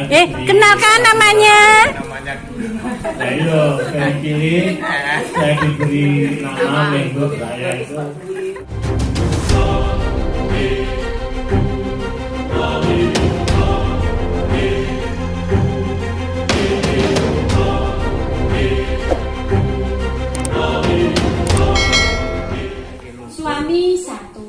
Kenalkan namanya. Nah itu dari kiri saya diberi nama member saya itu. Suami satu.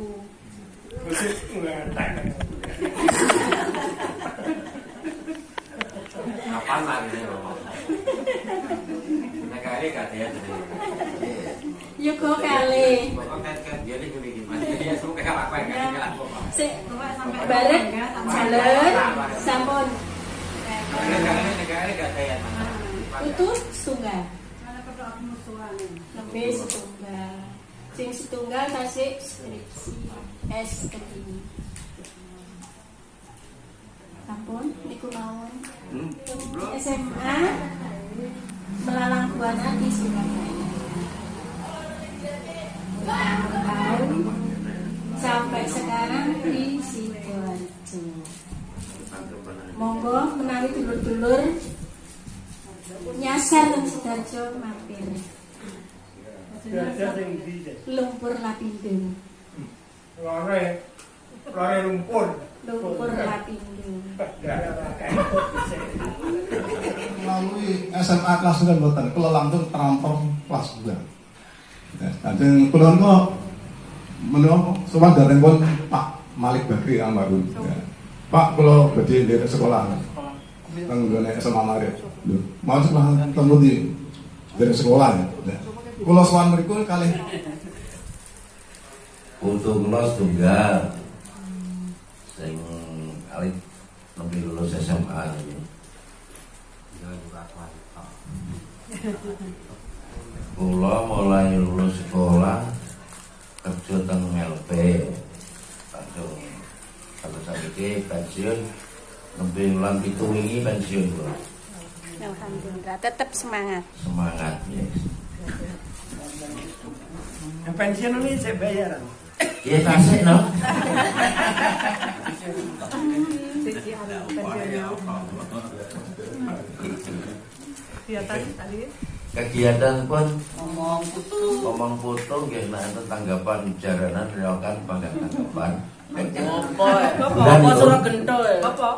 Apaan lagi negara katanya Yugo kali. dia ini gimana dia suka apa yang Balik jalan sampun. negara katanya Utus setunggal. Lebih setunggal. Sing setunggal tasik skripsi S3. Sampun niku mawon. SMA Melalang Buana di Surabaya. Tahun sampai sekarang di Sidoarjo. Monggo menawi dulur-dulur nyasar nang Sidoarjo mampir. Lumpur Lapindo. Lore lumpur. Lumpur Lapindo. Melalui SMA kelas 9 boten, kula langsung transfer kelas 2. Ajeng kula kok menawa sowan darengipun Pak Malik Bakri almarhum. Pak kula badhe nderek sekolah. Teng nggone SMA Marit. Lho, mau sekolah teng ndi? Nderek sekolah ya. Kula sowan mriku kalih untuk los tunggal sing kali lebih lulus SMA ini. Kula mulai lulus sekolah kerja teng LP. Kalau saiki pensiun lebih ulang itu wingi pensiun kula. Alhamdulillah, tetap semangat. Semangat ya. Yang pensiun ini saya bayaran. Iya kasih no. Kegiatan pun ngomong putu nggih nek enten tanggapan jaranan reokan pangkat tanggapan. Apa surat gento ya? Apa?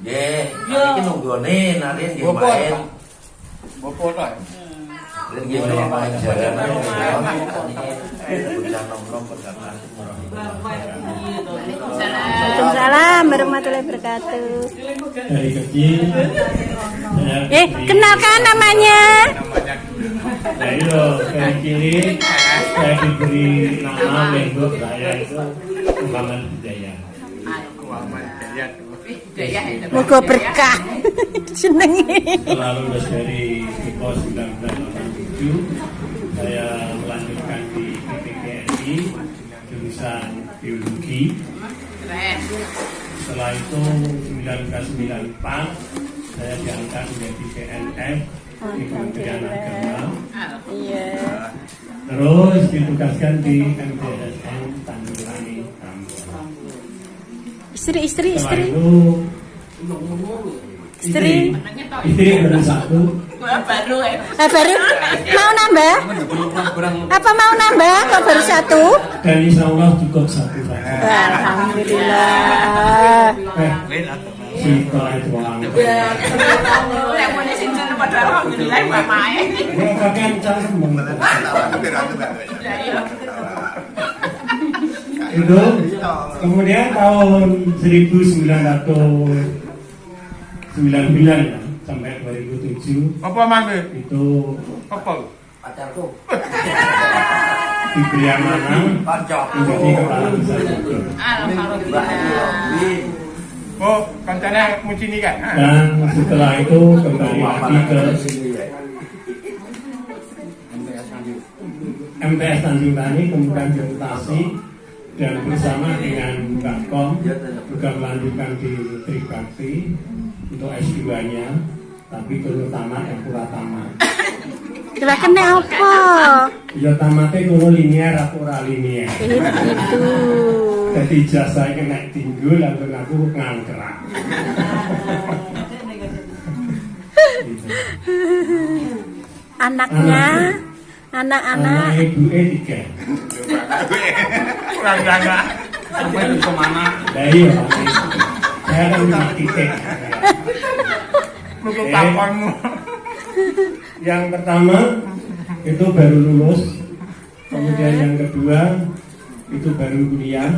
Nggih, iki nunggone nalin nggih main. Bopo ta. Nggih main jaranan Waalaikumsalam warahmatullahi wabarakatuh. Dari kecil Kenalkan namanya. nah itu dari kiri saya diberi nama member saya itu Muhammad Hidayat. Moga berkah. Senengi. Setelah lulus dari IPO 1987 saya melanjutkan di PPKRI jurusan biologi. Setelah itu 1994 saya diangkat menjadi PNS di Kementerian Agama. Iya. Terus ditugaskan di MTSN Tanjurani Tambora. Istri. Setelah itu Istri baru satu. Baru ya. baru mau nambah? Apa mau nambah? Kok baru satu? Dan insya Allah cukup satu saja. Alhamdulillah. Setelah itu orang. Pakaian cara itu kemudian tahun 1999 ya, sampai 2007 Apa mangke? itu Apa? Pacarku. diberi amanah menjadi kepala desa juga. Oh, kancane muci nih kan? Dan setelah itu kembali lagi ke MTS Tanjung Tani, kemudian dimutasi dan bersama dengan Bakom juga melanjutkan di Tribakti untuk S2-nya, tapi kulo tamat yang pura tamat. Kira kena apa? Ya tamatnya kulo linear atau ora linear. Itu. Jadi jasa kena tinggal dan aku ngangkerak. Anaknya, anak-anak. Anak ibu 3. Kurang jaga. Sampai itu kemana? Nah, iya, saya kan punya titik. Buku takonmu. Yang pertama itu baru lulus, kemudian yang kedua itu baru kuliah,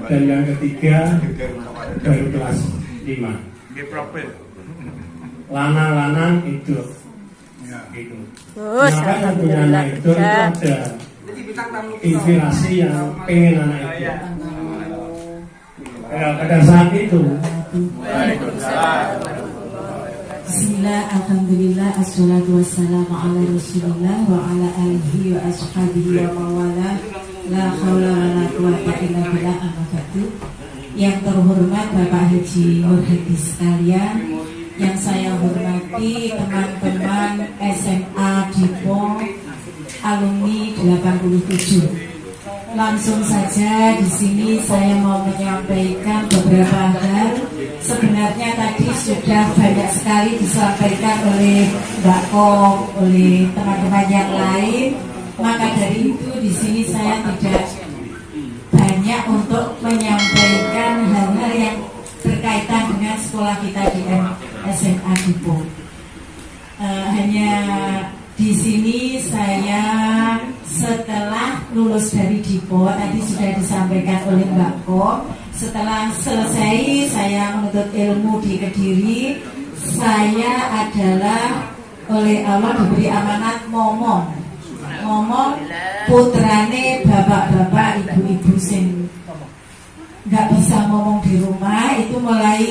dan yang ketiga baru kelas 5. Di profil. Lanang-lanang itu. Gitu. Oh, Maka yang punya anak itu ada inspirasi yang pengen anak itu. Ya, pada saat itu. Bismillah, alhamdulillah, assalatu wassalamu ala rasulillah wa ala alihi wa ashabihi wa mawala. La hawla wa la quwata illa billah, amma ba'du. Yang terhormat Bapak Haji Nur Hadi sekalian, yang saya hormati teman-teman SMA Dipo alumni 87. Langsung saja di sini saya mau menyampaikan beberapa hal. Sebenarnya tadi sudah banyak sekali disampaikan oleh Mbak Kom, oleh teman-teman yang lain. Maka dari itu di sini saya tidak banyak untuk menyampaikan hal-hal yang berkaitan dengan sekolah kita di SMA Dipo. Hanya di sini saya setelah lulus dari Dipo, tadi sudah disampaikan oleh Mbak Kom, setelah selesai saya menuntut ilmu di Kediri, saya adalah oleh Allah diberi amanat ngomong putrane bapak-bapak, ibu-ibu sing nggak bisa ngomong di rumah. Itu mulai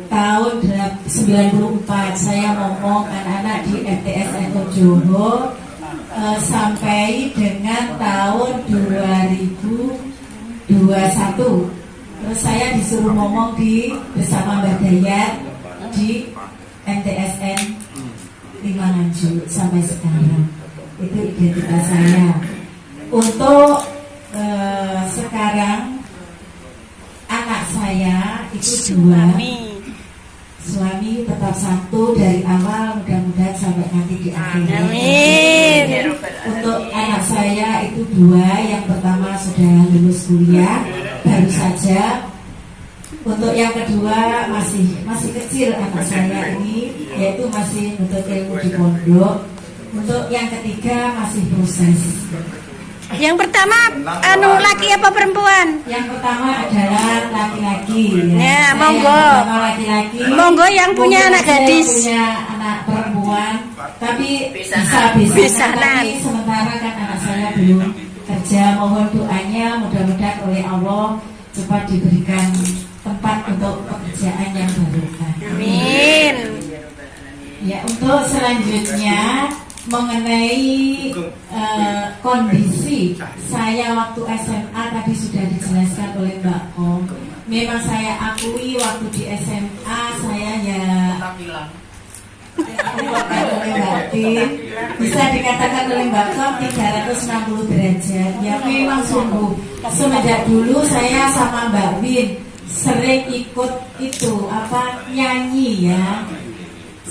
tahun 94 saya ngomong anak-anak di MTSN Johor sampai dengan tahun 2021. Terus saya disuruh ngomong bersama Mbak Dayat di MTSN 5 Nganjuk sampai sekarang. Itu identitas saya. Untuk sekarang anak saya itu 2. Suami tetap 1 dari awal, mudah-mudahan sampai nanti di akhir. Amin. Untuk anak saya itu 2, yang pertama sudah lulus kuliah baru saja. Untuk yang kedua masih kecil anak saya ini, yaitu masih menuntut ilmu di pondok. Untuk yang ketiga masih proses. Yang pertama laki apa perempuan? Yang pertama adalah laki-laki. Ya, Saya monggo. yang pertama laki-laki. Monggo yang punya Mungkin anak saya gadis. punya anak perempuan, tapi Bisanan. Tapi sementara kan anak saya belum kerja. Mohon doanya, mudah-mudahan oleh Allah cepat diberikan tempat untuk pekerjaan yang barokah. Amin. Ya, untuk selanjutnya mengenai kondisi saya waktu SMA tadi sudah dijelaskan oleh Mbak Kom. Memang saya akui waktu di SMA saya ya bisa dikatakan oleh Mbak Kom 360 derajat. Ya memang sungguh semenjak dulu saya sama Mbak Win sering ikut nyanyi ya.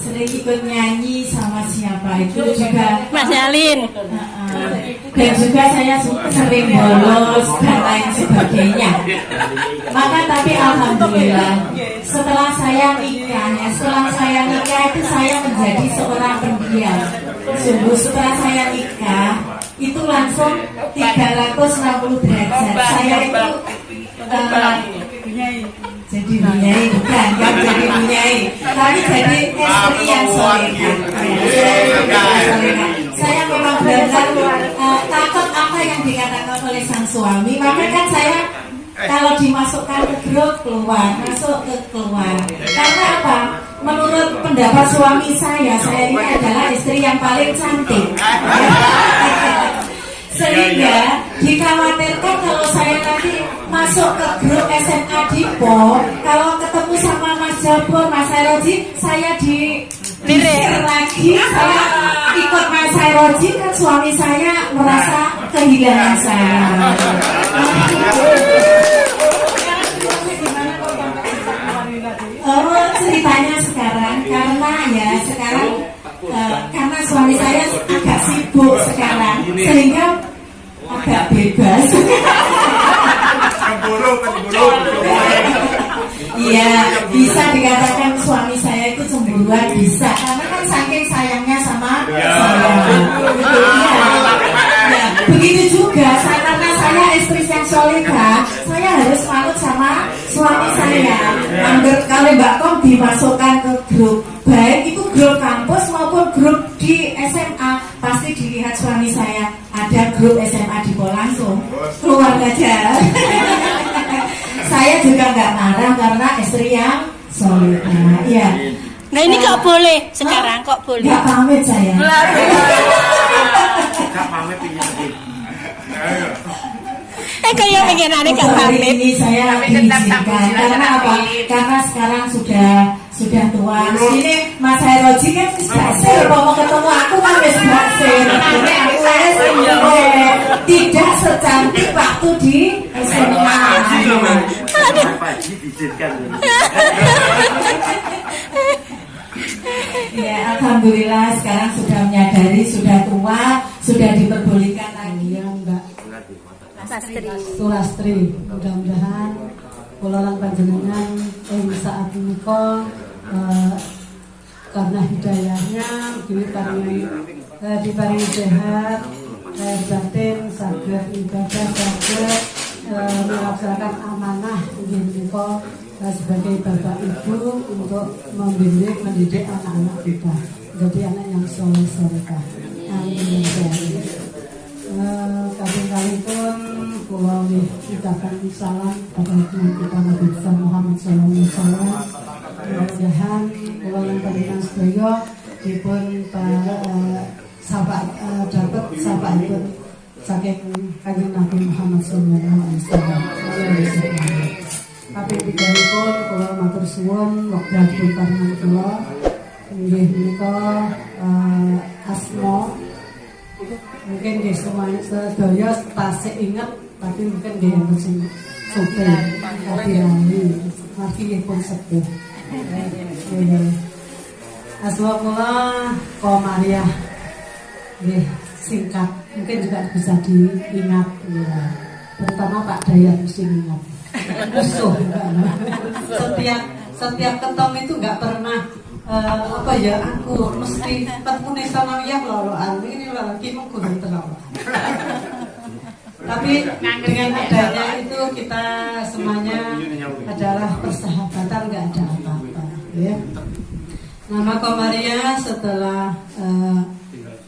Sering ikut nyanyi sama siapa itu juga Mas Yalin. Dan juga saya sering bolos dan lain sebagainya. Maka tapi alhamdulillah setelah saya nikah itu saya menjadi seorang pendiam. Sungguh setelah saya nikah itu langsung 360 derajat. Saya itu jadi bunyai, bukan jadi bunyai, tapi jadi istri yang solehah. Saya memang benar takut apa yang dikatakan oleh sang suami. Maka kan saya kalau dimasukkan ke grup keluar, masuk ke keluar. Karena apa? Menurut pendapat suami saya ini adalah istri yang paling cantik. Sehingga dikhawatirkan kalau saya nanti masuk ke grup SMA Dipo, kalau ketemu sama Mas Jabor, Mas Sairoji, saya dilisir lagi, saya ikut Mas Sairoji, kan suami saya merasa kehilangan saya. Oh, ceritanya sekarang karena suami saya agak sibuk sekarang sehingga agak bebas. Iya, bisa dikatakan suami saya itu cemburuan, bisa karena kan saking sayangnya sama saya. Ya, begitu juga karena saya istri yang solehah, saya harus manut sama suami saya. Kalau Mbak Kom dimasukkan ke grup, baik itu grup kampus maupun grup di SMA, pasti dilihat suami saya ada grup SMA di Pol, langsung keluar aja. Saya juga nggak marah karena istri yang solehah. Ya. Nah ini kok boleh sekarang, kok boleh? Nggak pamit saya. Kayak pengenannya gak Hari pamit. ini saya diizinkan karena apa? Karena sekarang sudah tua. Ini Mas Heroji kan berhasil, mau ketemu aku kan berhasil. Tidak secantik waktu di SMA. Ya, alhamdulillah sekarang sudah menyadari, sudah tua, sudah diperbolehkan lagi ya Mbak Sulastri. Mudah-mudahan kula lan panjenengan saat menika karena hidayahnya diparingi sehat, batin, saged ibadah, saged melaksanakan amanah menika sebagai bapak ibu untuk membimbing mendidik anak-anak kita jadi anak yang soleh-solehah. Amin. Kali pun kula ucapkan salam kepada kita Nabi Muhammad SAW. Mudah-mudahan kula lan panjenengan sedaya dipun dapat sahabatipun saking Kanjeng Nabi Muhammad SAW. Tapi tigalipun kula matur suwun wekdal paringan kula inggih menika asma. Mungkin di semuanya sedaya tasik ingat, tapi mungkin dia yang bersih sopan, hati-hati, mati pun sepuh. Asma kula Komariah, singkat, mungkin juga bisa diingat, ya. Terutama Pak Dayat mesti ingat. Musuh, setiap ketemu itu nggak pernah. Aku mesti ketemu sanawiyah loroan ini lagi mengkurang terlalu. Tapi dengan adanya itu kita semuanya adalah persahabatan, nggak ada apa-apa. Ya. Nama Komaria setelah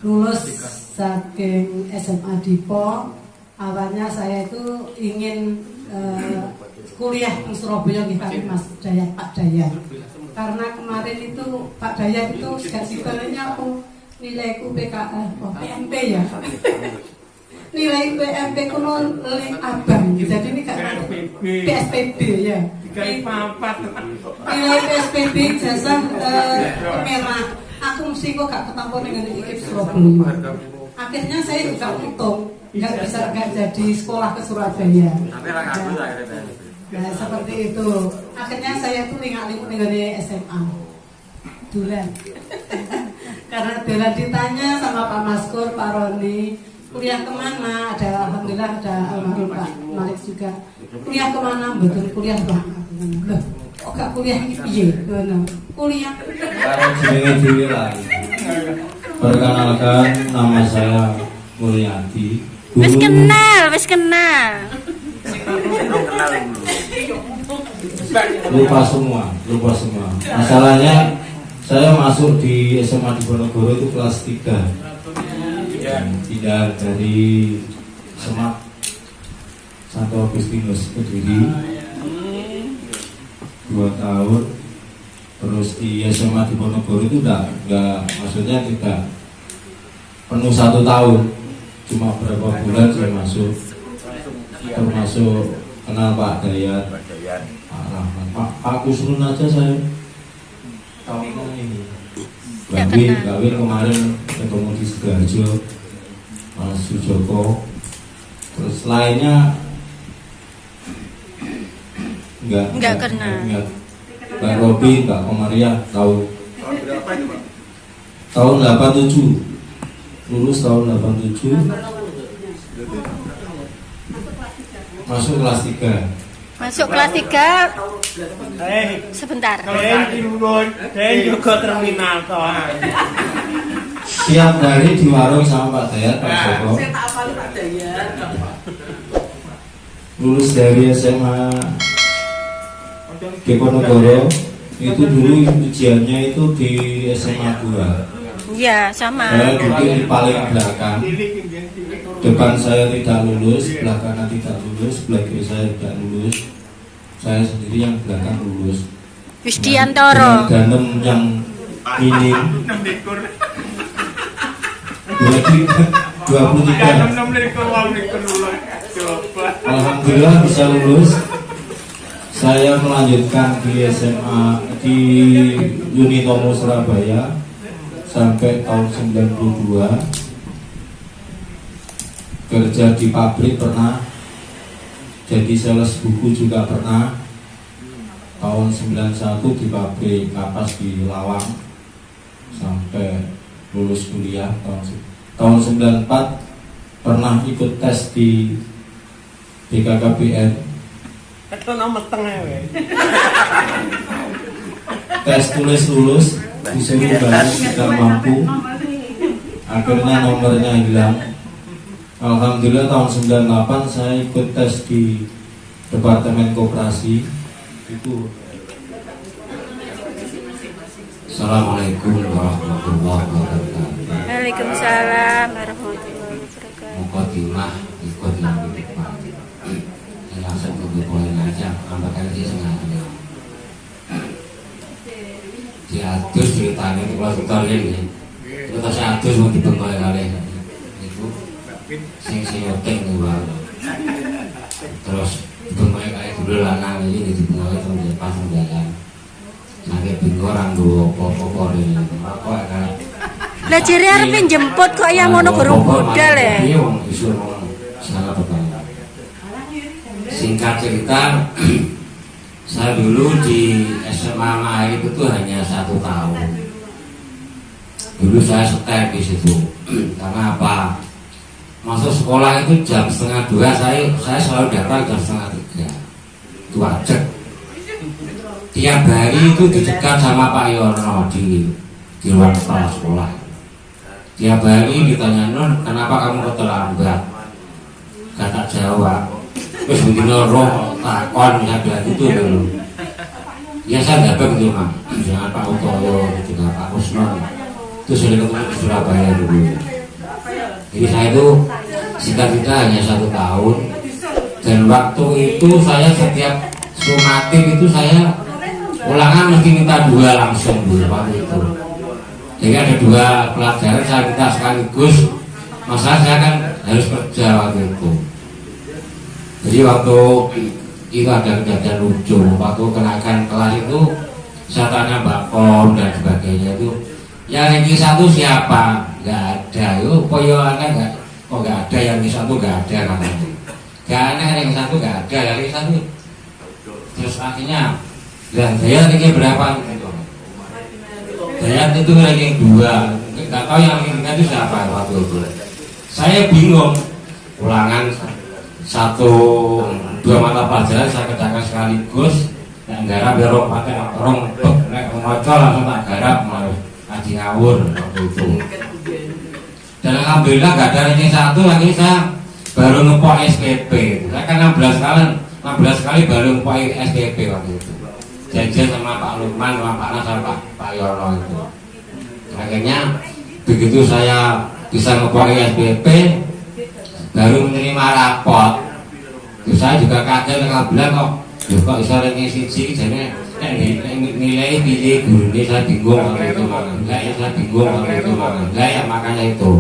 lulus saking SMA Dipo, awalnya saya itu ingin kuliah di Surabaya di Mas Dayat, Pak Dayat. Karena kemarin itu Pak Dayat itu sebenarnya aku nilaiku PMP ya. Nilai PMP kuno abang. Jadi ini gak PSPB ya. Nilai PSPB jasa merah. Aku mesti kok gak ketampung dengan IKIP Surabaya. Akhirnya saya juga untung nggak jadi sekolah ke Surabaya. Nah, seperti itu. Akhirnya saya tuh lingat-lingut dari SMA. Dulan. Karena Dulan ditanya sama Pak Maskur, Pak Roni, kuliah kemana? Alhamdulillah ada almarhum Pak Malik juga. Kuliah kemana? Betul kuliah Pak. Loh, kok gak kuliah ini piye? Kuliah. Karena jenenge lagi. Perkenalkan, nama saya Mulyadi. Wis kenal. Lupa semua. Masalahnya saya masuk di SMA di Bonogoro itu kelas 3. Tidak dari Semak Santo Agustinus Kediri 2 tahun. Terus di SMA di Bonogoro itu enggak maksudnya tidak penuh 1 tahun, cuma berapa bulan saya masuk, termasuk kenal Pak Dayat, Pak Rahman, Pak Kusrun aja saya tahunnya ini. Gawin kemarin ketemu di Sidoarjo, Mas Sujoko, terus lainnya enggak kenal. Mbak Robi, Mbak Komaria tahu. Tahun berapa itu, Pak? Tahun 87, lulus tahun 87, masuk kelas 3. Masuk kelas 3 sebentar. Dan juga terminal toh. Tiap hari di warung sama Pak Dayat, Pak Joko. Saya tak apal Pak Dayat. Lulus dari SMA Diponegoro, itu dulu ujiannya itu di SMA 2. Iya, sama. Saya duduk di paling belakang. Depan saya tidak lulus, sebelah kanan tidak lulus, sebelah kiri saya tidak lulus. Saya sendiri yang belakang lulus. Yusdiantoro. Danem yang minim 23. Alhamdulillah bisa lulus. Saya melanjutkan di SMA di Unitomo Surabaya sampai tahun 92. Kerja di pabrik pernah, jadi sales buku juga pernah. Tahun 91 di pabrik kapas di Lawang sampai lulus kuliah. Tahun 94 pernah ikut tes di BKKBN. Itu nomor tengah we. Tes tulis lulus, disuruh balik tidak mampu. Akhirnya nomornya hilang. Alhamdulillah tahun 98 saya ikut tes di Departemen Koperasi. Itu. Assalamualaikum warahmatullahi wabarakatuh. Waalaikumsalam warahmatullahi wabarakatuh. Mukadimah ikut yang dinikmat. Langsung ke boleh aja, ambakkan dia sengaja. Diatur ceritanya itu kalau kita ini, kita diatur mau dibengkol kali itu, sing nyoting nih bang. Terus dibengkol kali dulu lanang ini dibengkol itu pas jalan. Nanti bingung orang dua pokok ini, apa kan? Lah jere arep jemput kok ya ngono gurung budal ya. Iya, isu sangat betul. Singkat cerita, saya dulu di SMA Maarif itu hanya 1 tahun. Dulu saya setel di situ. Karena apa? Masuk sekolah itu jam 1:30, saya selalu datang jam 2:30. Itu wajib. Tiap hari itu dicegat sama Pak Yono di ruang kepala sekolah. Tiap hari ditanya, "Non, kenapa kamu kok terlambat?" Kata jawab. Terus begini roh takon saya bilang itu dulu. Ya saya nggak begitu mah. Jangan Pak Utoyo juga Pak Kusnon. Itu sudah ketemu di Surabaya dulu. Jadi saya itu singkat hanya 1 tahun. Dan waktu itu saya setiap sumatif itu saya ulangan mesti minta 2 langsung dulu waktu itu. Jadi ada 2 pelajaran saya minta sekaligus. Masalah saya kan harus kerja waktu itu. Jadi waktu itu ada kejadian lucu. Waktu kenaikan kelas itu saya tanya Mbak Kom dan sebagainya itu, yang ranking 1 siapa? Gak ada. Yuk, poyo aneh gak? Kok gak ada yang ranking 1 gak ada katanya. Gak aneh ranking 1 gak ada. Yang ranking 1 terus akhirnya dan saya ranking berapa? Saya itu ranking 2. Gak tahu yang ranking 3 itu siapa waktu itu. Saya bingung. Ulangan 1-2 mata pelajaran saya kerjakan sekaligus. Yang garap biar pakai orang ngocol langsung tak garap malah ngaji ngawur waktu itu. Dan alhamdulillah gak ada ranking 1, lagi saya baru ngepok SPP. Saya kan 16 kali baru ngepok SPP waktu itu. Janjian sama Pak Lukman, sama Pak Nas, sama Pak Yono itu. Akhirnya begitu saya bisa ngepok SPP, baru menerima rapot. Terus saya juga kaget dengan bilang kok bisa ranking 1 jadi nilai pilih guru ini saya bingung waktu itu saya bingung waktu itu makanya itu.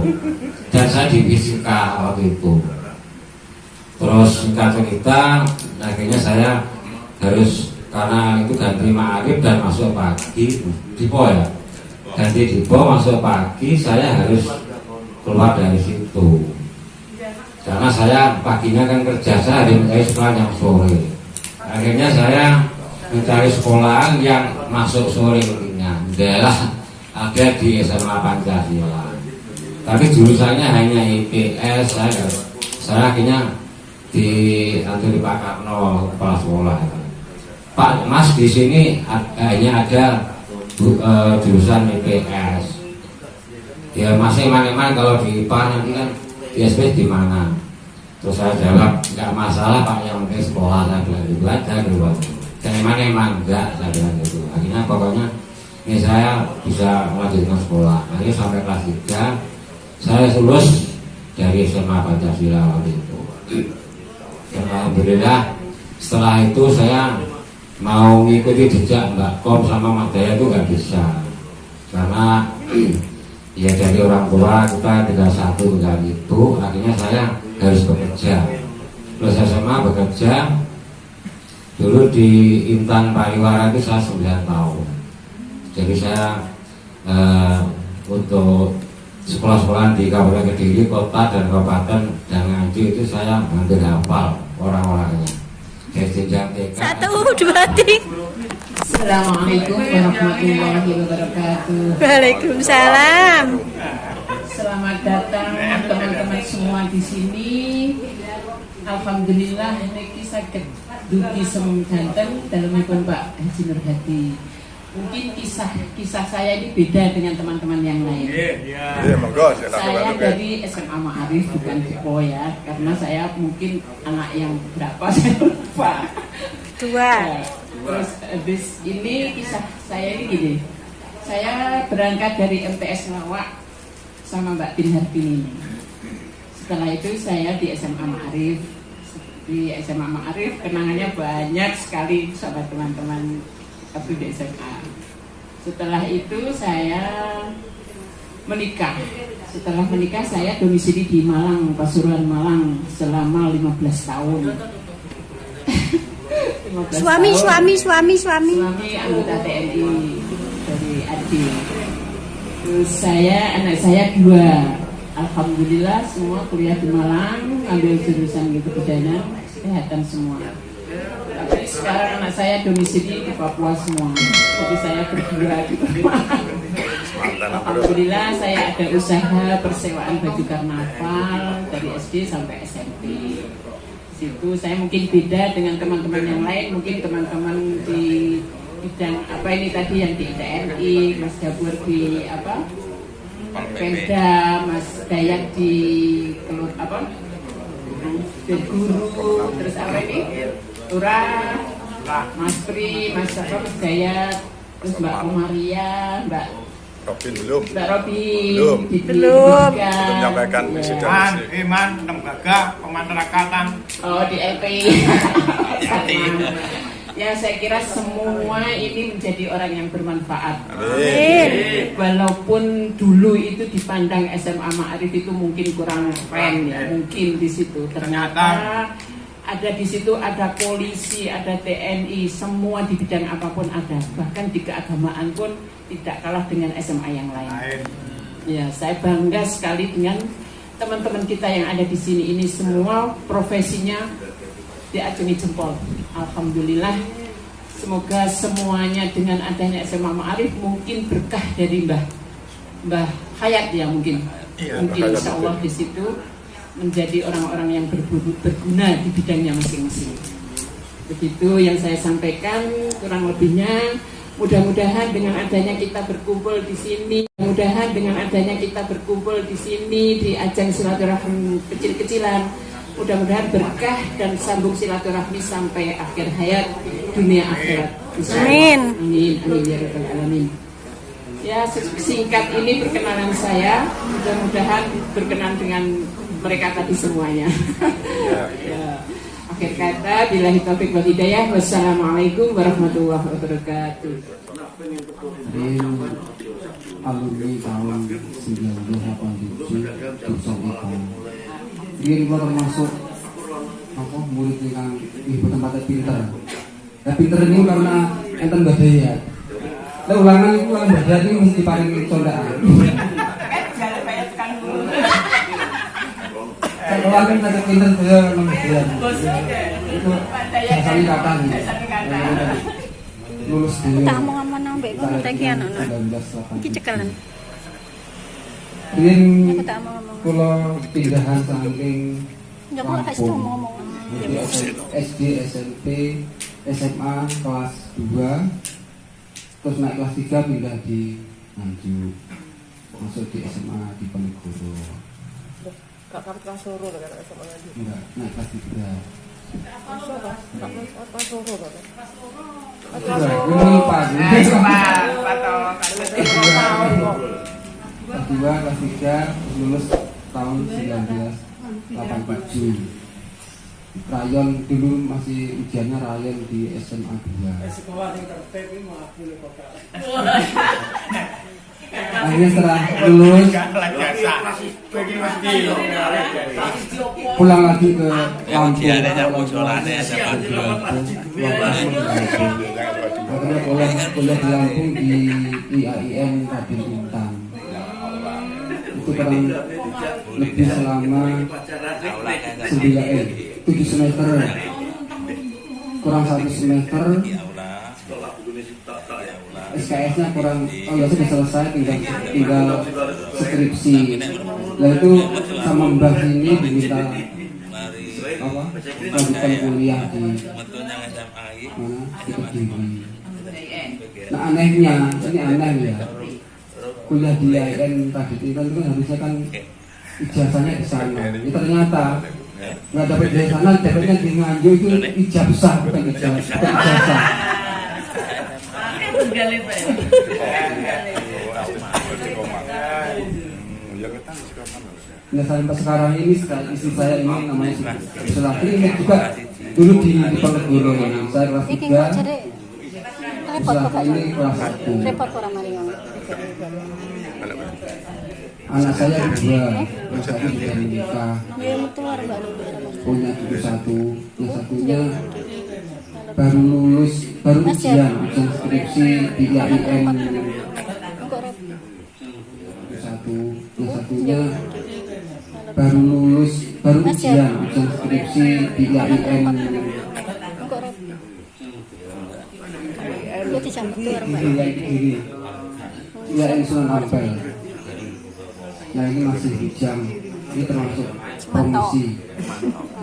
Dan saya di fisika waktu itu. Terus singkat cerita, akhirnya saya harus karena itu ganti Ma'arif dan masuk pagi Dipo ya, ganti Dipo masuk pagi, saya harus keluar dari situ. Karena saya paginya kan kerja, saya hari mencari sekolah yang sore. Akhirnya saya mencari sekolahan yang masuk sore mungkinnya adalah ada di SMA Pancasila. Tapi jurusannya hanya IPS. Saya akhirnya di Pak Karno kepala sekolah. Pak Mas di sini hanya ada jurusan IPS. Ya masih mana-mana kalau di IPA nanti kan di SP di mana? Terus saya jawab nggak masalah Pak, yang penting sekolah. Saya bilang gitu aja dulu. Saya emang enggak, saya bilang gitu. Akhirnya pokoknya ini saya bisa melanjutkan sekolah. Akhirnya sampai kelas 3 saya lulus dari SMA Pancasila waktu itu. Dan alhamdulillah setelah itu saya mau mengikuti jejak Mbak Kom sama Mas Daya itu nggak bisa, karena ya dari orang tua kita tinggal satu tinggal itu. Akhirnya saya harus bekerja. Terus SMA bekerja dulu di Intan Pariwara itu saya 9 tahun. Jadi saya untuk sekolah-sekolah di Kabupaten Kediri, kota dan kabupaten dan Nganjuk itu saya hampir hafal orang-orangnya. Dari jenjang TK. 1, 2, 3. Assalamualaikum warahmatullahi wabarakatuh. Waalaikumsalam. Selamat datang teman-teman semua di sini. Alhamdulillah niki saged dugi semanten dalemipun Pak Haji Nur Hadi. Mungkin kisah saya ini beda dengan teman-teman yang lain. Saya dari SMA Ma'arif, bukan Depo ya, karena saya mungkin anak yang berapa saya lupa. 2. Ya, terus habis ini kisah saya ini gini. Saya berangkat dari MTS Lawak sama Mbak Tin Harpini. Setelah itu saya di SMA Ma'arif. Di SMA Ma'arif kenangannya banyak sekali sama teman-teman waktu di SMA. Setelah itu saya menikah. Setelah menikah saya domisili di Malang, Pasuruan Malang selama 15 tahun. 15 Suami tahun. Suami anggota TNI dari Adi. Terus anak saya 2. Alhamdulillah semua kuliah di Malang, ambil jurusan kebidanan, kesehatan semua. Tapi sekarang anak saya domisili di Papua semua. Jadi saya berdua di Malang. Alhamdulillah saya ada usaha persewaan baju karnaval dari SD sampai SMP. Situ saya mungkin beda dengan teman-teman yang lain. Mungkin teman-teman di bidang apa ini tadi yang di TNI, Mas Jabur di apa? Pemda, Mas Dayak di apa? Di guru, terus apa ini? Lurah, Mas Pri, Mas apa? Mas Dayak, terus Mbak Komaria, Mbak Robin belum. Mbak Robin Belum menyampaikan visi dan misi. Iman, lembaga pemasyarakatan. Oh di LP. Ya saya kira semua ini menjadi orang yang bermanfaat. Amin. Walaupun dulu itu dipandang SMA Ma'arif itu mungkin kurang keren ya, mungkin di situ ternyata ada di situ ada polisi, ada TNI, semua di bidang apapun ada. Bahkan di keagamaan pun tidak kalah dengan SMA yang lain. Ya, saya bangga sekali dengan teman-teman kita yang ada di sini. Ini semua profesinya diacungi jempol. Alhamdulillah. Semoga semuanya dengan adanya SMA Ma'arif mungkin berkah dari Mbah Hayat ya mungkin. Mungkin insya Allah di situ menjadi orang-orang yang berguna di bidangnya masing-masing. Begitu yang saya sampaikan kurang lebihnya. Mudah-mudahan dengan adanya kita berkumpul di sini, di ajang silaturahmi kecil-kecilan, mudah-mudahan berkah dan sambung silaturahmi sampai akhir hayat dunia akhirat. Amin. Amin. Amin ya rabbal alamin. Ya singkat ini perkenalan saya, mudah-mudahan berkenan dengan mereka tadi semuanya. Ya. Akhir kata, billahi taufiq wal hidayah. Wassalamualaikum warahmatullahi wabarakatuh. Alumni tahun 1987 jurusan IPA. Ini termasuk apa murid yang ibu tempatnya pinter. Nah pinter ini karena enten badai ya. Lah ulangan itu ulangan badai ini mesti paling condaan. Kalau kan ada pinter dia memang dia. Itu saling kata nih. lulus dulu. Tak mau ngomong ambek ngono ta iki anak. 1987. Iki cekelan. Riyen Aku tak mau ngomong. kula pindahan saking Ya kok kasih Lampung. ngomong. Jadi SD, SMP, SMA kelas 2, terus naik kelas 3 pindah di Nganjuk, masuk di SMA di Penegoro. Gak kartu kelas loro lho kata sama lagi. Enggak, naik kelas 3. Masuk kan? Gak kelas loro lho. Enggak, ini lupa. Kelas 2, kelas 3, lulus tahun 1987. Rayon dulu masih ujiannya rayon di SMA 2. Akhirnya setelah lulus pulang lagi ke Lampung. Akhirnya kuliah di Lampung di IAIN Raden Intan. Itu kurang lebih selama 7 semester, kurang 1 semester. SKS-nya kurang, sudah selesai, tinggal skripsi. Lalu itu sama Mbah ini diminta lanjutkan kuliah di mana? Di Kediri. Nah anehnya, ini aneh ya, kuliah di IAIN Raden Intan itu harusnya kan ijazahnya di sana. Ini ternyata nggak dapat di sana, dapatnya di Nganjuk itu ijazah bukan ijazah. Nah sampai sekarang ini istri saya ini namanya Selati ini juga dulu di Penegoro ini. Saya kelas 3, Selati ini kelas 1. Repot ora mari ngono. Anak saya 2, yang satu sudah menikah, Ya metu arep mbak. punya cucu 1, yang satunya baru lulus, baru ujian skripsi di IAIN. Satu, yang satunya baru lulus, baru ujian skripsi di IAIN. Lu disambut arep mbak. IAIN Sunan Ampel. Nah ini masih hijau, ini termasuk promosi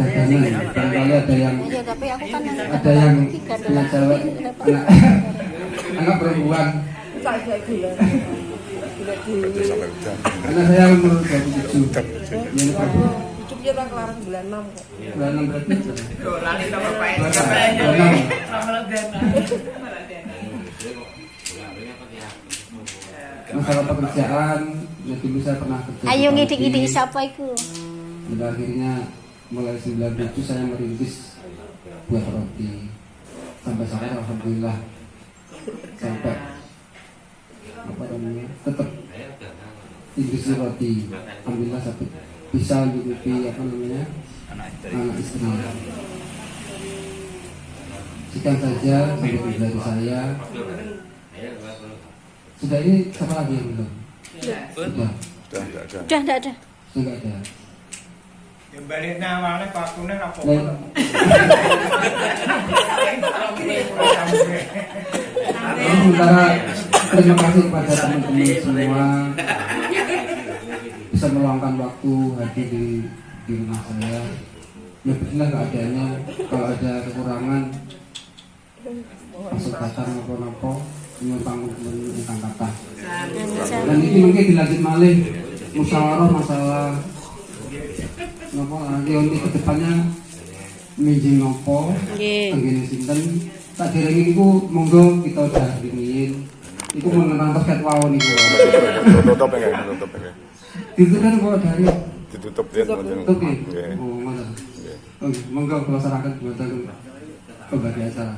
dagangan. Barangkali ada yang Ya tapi aku kan punya cewek, anak perempuan. Anak saya umur 27. Ini Hidupnya tak kelaran bulan 6 kok. bulan 6 berarti. Lali sama Pak. Masalah pekerjaan, ya dulu saya pernah kerja. Ayo di ngidik-ngidik pabrik. siapa iku? Pada akhirnya mulai 97 saya merintis buat roti. Sampai sekarang alhamdulillah sampai apa namanya tetap industri roti. Alhamdulillah sampai bisa mengikuti apa namanya anak istri. Sekian saja sampai dari saya. Sudah ini siapa lagi yang belum? Sudah. Udah enggak ada. Sudah ada. Yang balik nawalnya pakunya apa? Sementara terima kasih kepada teman-teman semua bisa meluangkan waktu hadir di rumah saya. Ya beginilah keadaannya. Kalau ada kekurangan masuk datang apa-apa tentang kata. Dan ini mungkin dilanjut malih musyawarah masalah nopo nanti ke depannya minjing nopo tenggene sinten tak dereng iku monggo kita udah ringin iku mengenang terkait wau niku Tutup ya, tutup ya. ditutup kok dari Ditutup ya, tutup ya oh ngono oke monggo kula saraken buatan pembagian acara.